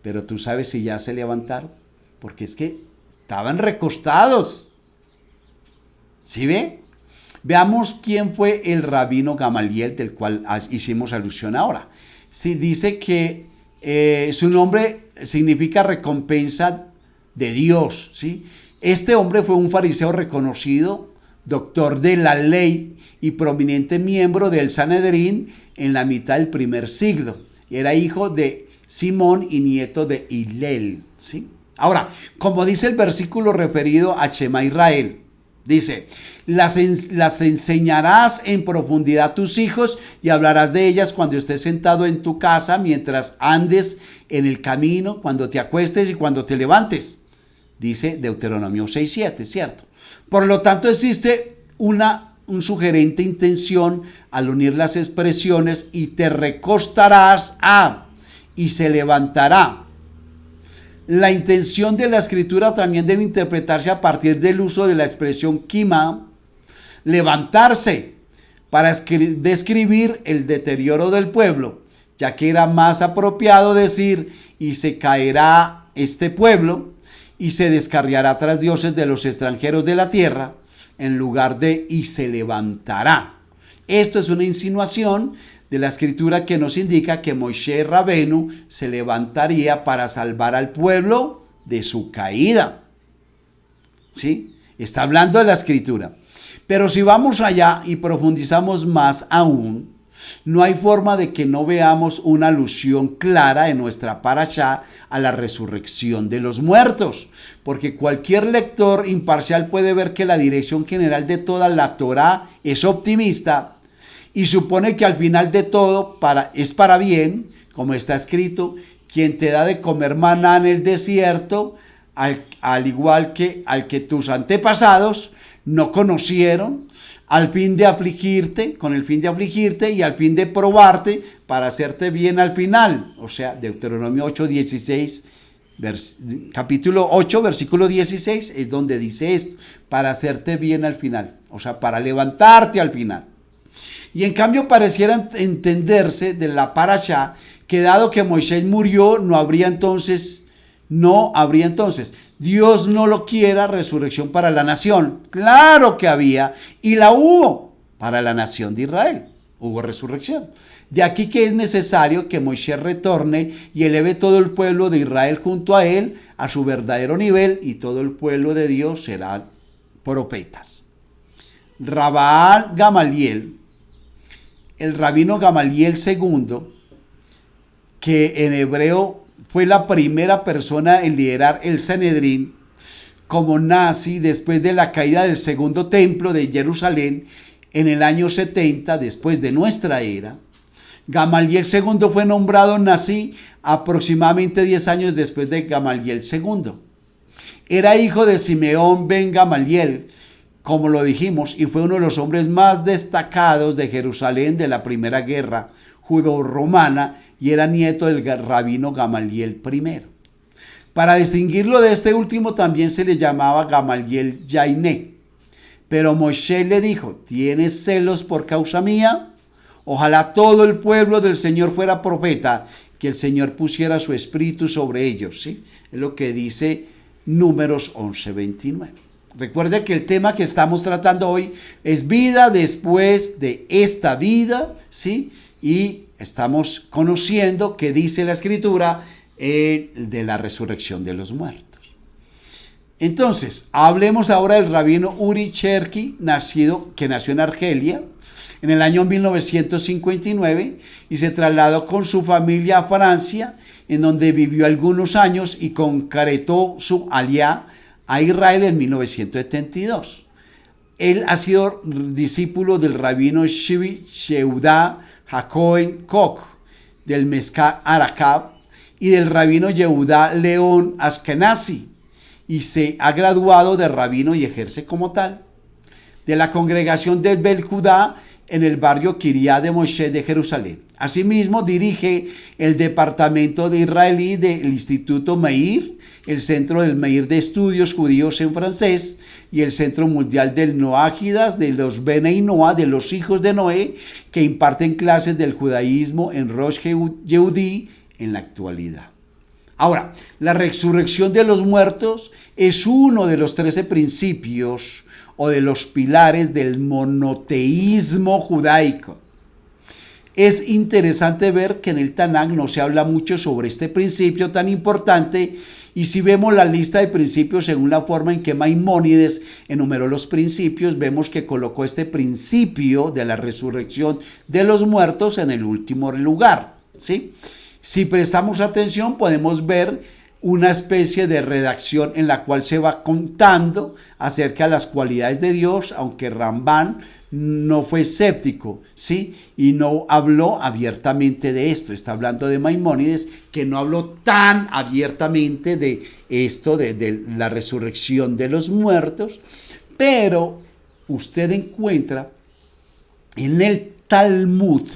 pero tú sabes si ya se levantaron. porque es que estaban recostados. ¿Sí ve? Veamos quién fue el rabino Gamaliel del cual hicimos alusión ahora. Sí, dice que su nombre significa recompensa de Dios, ¿sí? Este hombre fue un fariseo reconocido, doctor de la ley y prominente miembro del Sanedrín en la mitad del primer siglo. Era hijo de Simón y nieto de Hilel, ¿sí? Ahora, como dice el versículo referido a Shema Israel, dice, las enseñarás en profundidad a tus hijos y hablarás de ellas cuando estés sentado en tu casa, mientras andes en el camino, cuando te acuestes y cuando te levantes. Dice Deuteronomio 6:7, ¿cierto? Por lo tanto, existe un sugerente intención al unir las expresiones y te recostarás a y se levantará. La intención de la escritura también debe interpretarse a partir del uso de la expresión kima, levantarse, para describir el deterioro del pueblo, ya que era más apropiado decir y se caerá este pueblo y se descarriará tras dioses de los extranjeros de la tierra, en lugar de y se levantará. Esto es una insinuación de la escritura que nos indica que Moisés Rabenu se levantaría para salvar al pueblo de su caída. ¿Sí? Está hablando de la escritura. Pero si vamos allá y profundizamos más aún, no hay forma de que no veamos una alusión clara en nuestra parashá a la resurrección de los muertos, porque cualquier lector imparcial puede ver que la dirección general de toda la Torá es optimista y supone que al final de todo es para bien, como está escrito, quien te da de comer maná en el desierto, al igual que al que tus antepasados no conocieron, al fin de afligirte, con el fin de afligirte y al fin de probarte para hacerte bien al final. O sea, Deuteronomio 8:16, capítulo 8, versículo 16, es donde dice esto, para hacerte bien al final, o sea, para levantarte al final. Y en cambio pareciera entenderse de la parashá que dado que Moisés murió, no habría entonces, Dios no lo quiera, resurrección para la nación. Claro que había, y la hubo para la nación de Israel. Hubo resurrección. De aquí que es necesario que Moisés retorne y eleve todo el pueblo de Israel junto a él a su verdadero nivel, y todo el pueblo de Dios serán profetas. Rabban Gamaliel, el rabino Gamaliel II, que en hebreo fue la primera persona en liderar el Sanedrín como nazi después de la caída del segundo templo de Jerusalén en el año 70 después de nuestra era. Gamaliel II fue nombrado nazi aproximadamente 10 años después de Gamaliel II. Era hijo de Simeón ben Gamaliel, como lo dijimos, y fue uno de los hombres más destacados de Jerusalén de la primera guerra judeo-romana, y era nieto del rabino Gamaliel I. Para distinguirlo de este último también se le llamaba Gamaliel Yainé. Pero Moisés le dijo, ¿tienes celos por causa mía? Ojalá todo el pueblo del Señor fuera profeta, que el Señor pusiera su espíritu sobre ellos. ¿Sí? Es lo que dice Números 11:29. Recuerde que el tema que estamos tratando hoy es vida después de esta vida, ¿sí? Y estamos conociendo que dice la Escritura de la resurrección de los muertos. Entonces, hablemos ahora del rabino Uri Cherki, que nació en Argelia en el año 1959 y se trasladó con su familia a Francia, en donde vivió algunos años y concretó su aliá a Israel en 1972. Él ha sido discípulo del rabino Shvi Yehuda Hakohen Koch, del Mezcá Arakab y del rabino Yehuda León Ashkenazi, y se ha graduado de rabino y ejerce como tal. De la congregación del Bel Judá en el barrio Kiryat de Moshe de Jerusalén. Asimismo, dirige el departamento de israelí del Instituto Meir, el Centro del Meir de Estudios Judíos en francés y el Centro Mundial del Noágidas de los Benei Noah, de los hijos de Noé, que imparten clases del judaísmo en Rosh Yehudí en la actualidad. Ahora, la resurrección de los muertos es uno de los 13 principios o de los pilares del monoteísmo judaico. Es interesante ver que en el Tanaj no se habla mucho sobre este principio tan importante, y si vemos la lista de principios según la forma en que Maimónides enumeró los principios, vemos que colocó este principio de la resurrección de los muertos en el último lugar, ¿sí? Si prestamos atención, podemos ver una especie de redacción en la cual se va contando acerca de las cualidades de Dios, aunque Rambán no fue escéptico, ¿sí? Y no habló abiertamente de esto. Está hablando de Maimónides, que no habló tan abiertamente de esto, de la resurrección de los muertos, pero usted encuentra en el Talmud,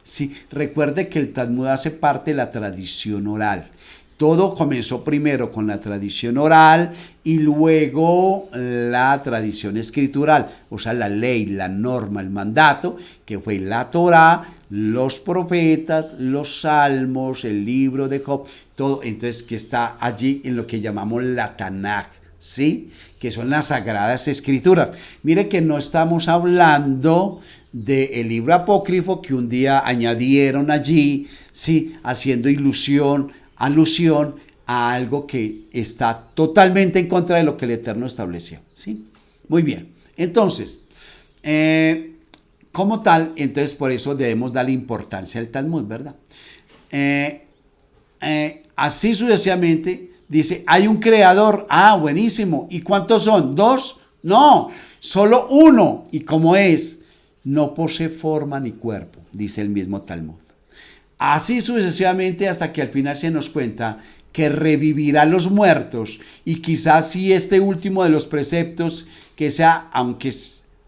¿sí? Recuerde que el Talmud hace parte de la tradición oral. Todo comenzó primero con la tradición oral y luego la tradición escritural, o sea, la ley, la norma, el mandato, que fue la Torá, los profetas, los salmos, el libro de Job, todo, entonces, que está allí en lo que llamamos la Tanaj, ¿sí? Que son las sagradas escrituras. Mire que no estamos hablando del libro apócrifo que un día añadieron allí, ¿sí? Haciendo alusión a algo que está totalmente en contra de lo que el Eterno estableció, ¿sí? Muy bien. Entonces, como tal, entonces por eso debemos darle importancia al Talmud, ¿verdad? Así sucesivamente, dice, hay un creador, buenísimo, ¿y cuántos son? ¿Dos? No, solo uno, y como es, no posee forma ni cuerpo, dice el mismo Talmud. Así sucesivamente hasta que al final se nos cuenta que revivirá a los muertos, y quizás si este último de los preceptos, que sea, aunque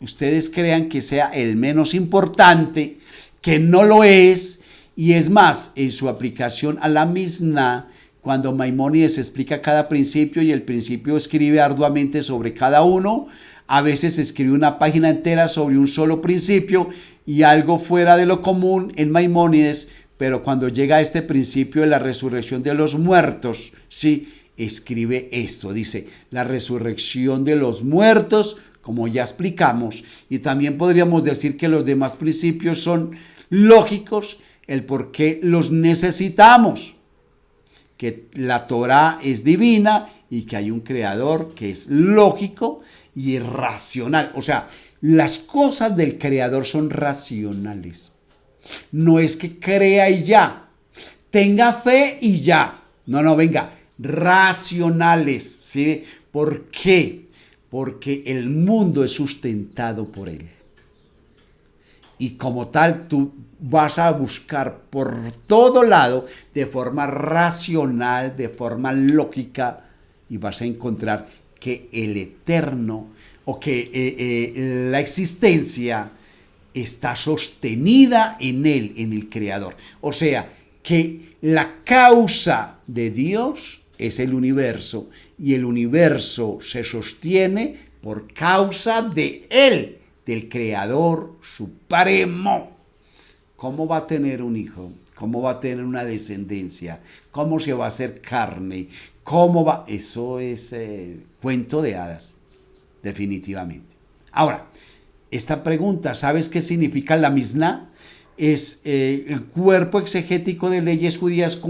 ustedes crean que sea el menos importante, que no lo es, y es más, en su aplicación a la Misná, cuando Maimónides explica cada principio y el principio escribe arduamente sobre cada uno, a veces escribe una página entera sobre un solo principio y algo fuera de lo común en Maimónides, pero cuando llega a este principio de la resurrección de los muertos, sí, escribe esto, dice, la resurrección de los muertos, como ya explicamos, y también podríamos decir que los demás principios son lógicos, el por qué los necesitamos, que la Torá es divina y que hay un creador que es lógico y racional, o sea, las cosas del creador son racionales. No es que crea y ya, tenga fe y ya. No, venga, racionales, ¿sí? ¿Por qué? Porque el mundo es sustentado por él. Y como tal, tú vas a buscar por todo lado de forma racional, de forma lógica, y vas a encontrar que el eterno o que la existencia está sostenida en él, en el creador. O sea, que la causa de Dios es el universo y el universo se sostiene por causa de él, del creador supremo. ¿Cómo va a tener un hijo? ¿Cómo va a tener una descendencia? ¿Cómo se va a hacer carne? ¿Cómo va? Eso es cuento de hadas, definitivamente. Ahora, esta pregunta, ¿sabes qué significa la Misná? Es el cuerpo exegético de leyes judías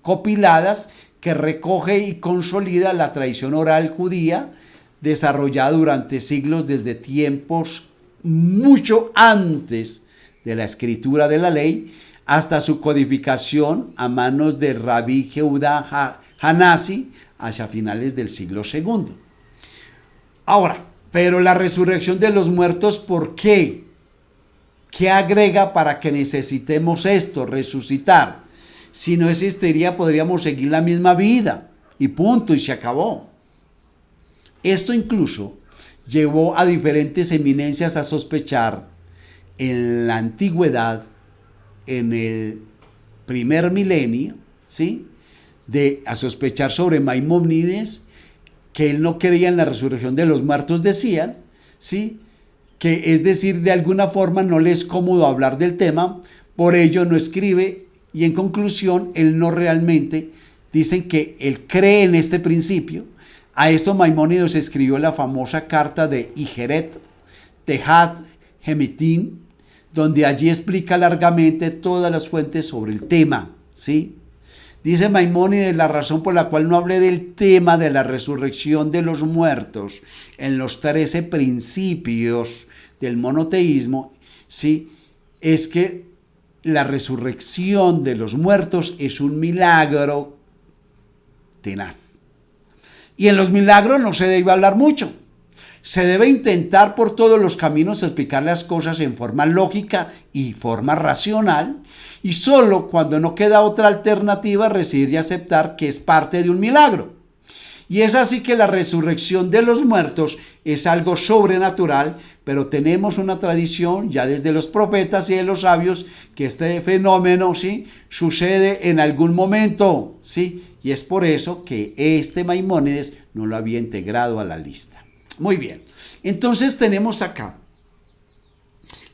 compiladas que recoge y consolida la tradición oral judía desarrollada durante siglos desde tiempos mucho antes de la escritura de la ley hasta su codificación a manos de Rabí Jehudá Hanasi hacia finales del siglo II. Ahora, pero la resurrección de los muertos, ¿por qué? ¿Qué agrega para que necesitemos esto, resucitar? Si no existiría, podríamos seguir la misma vida y punto, y se acabó. Esto incluso llevó a diferentes eminencias a sospechar en la antigüedad, en el primer milenio, ¿sí? A sospechar sobre Maimónides, que él no creía en la resurrección de los muertos, decían, ¿sí? Que es decir, de alguna forma no le es cómodo hablar del tema, por ello no escribe, y en conclusión, él no realmente dicen que él cree en este principio. A esto Maimónides escribió la famosa carta de Hijeret Tehat Hemitim, donde allí explica largamente todas las fuentes sobre el tema, ¿sí? Dice Maimónides, la razón por la cual no hablé del tema de la resurrección de los muertos en los 13 principios del monoteísmo, ¿sí? Es que la resurrección de los muertos es un milagro tenaz. Y en los milagros no se debe hablar mucho. Se debe intentar por todos los caminos explicar las cosas en forma lógica y forma racional, y solo cuando no queda otra alternativa recibir y aceptar que es parte de un milagro. Y es así que la resurrección de los muertos es algo sobrenatural, pero tenemos una tradición ya desde los profetas y de los sabios que este fenómeno, ¿sí?, sucede en algún momento, ¿sí? Y es por eso que este Maimónides no lo había integrado a la lista. Muy bien, entonces tenemos acá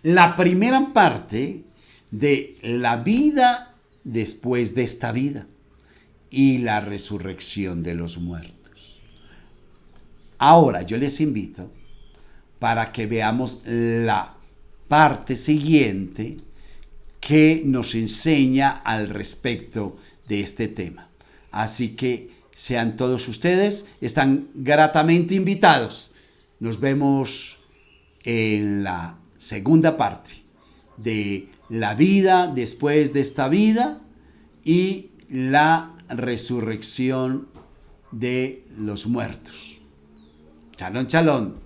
la primera parte de la vida después de esta vida y la resurrección de los muertos. Ahora yo les invito para que veamos la parte siguiente que nos enseña al respecto de este tema. Así que sean todos ustedes, están gratamente invitados. Nos vemos en la segunda parte de la vida después de esta vida y la resurrección de los muertos. Shalom, shalom.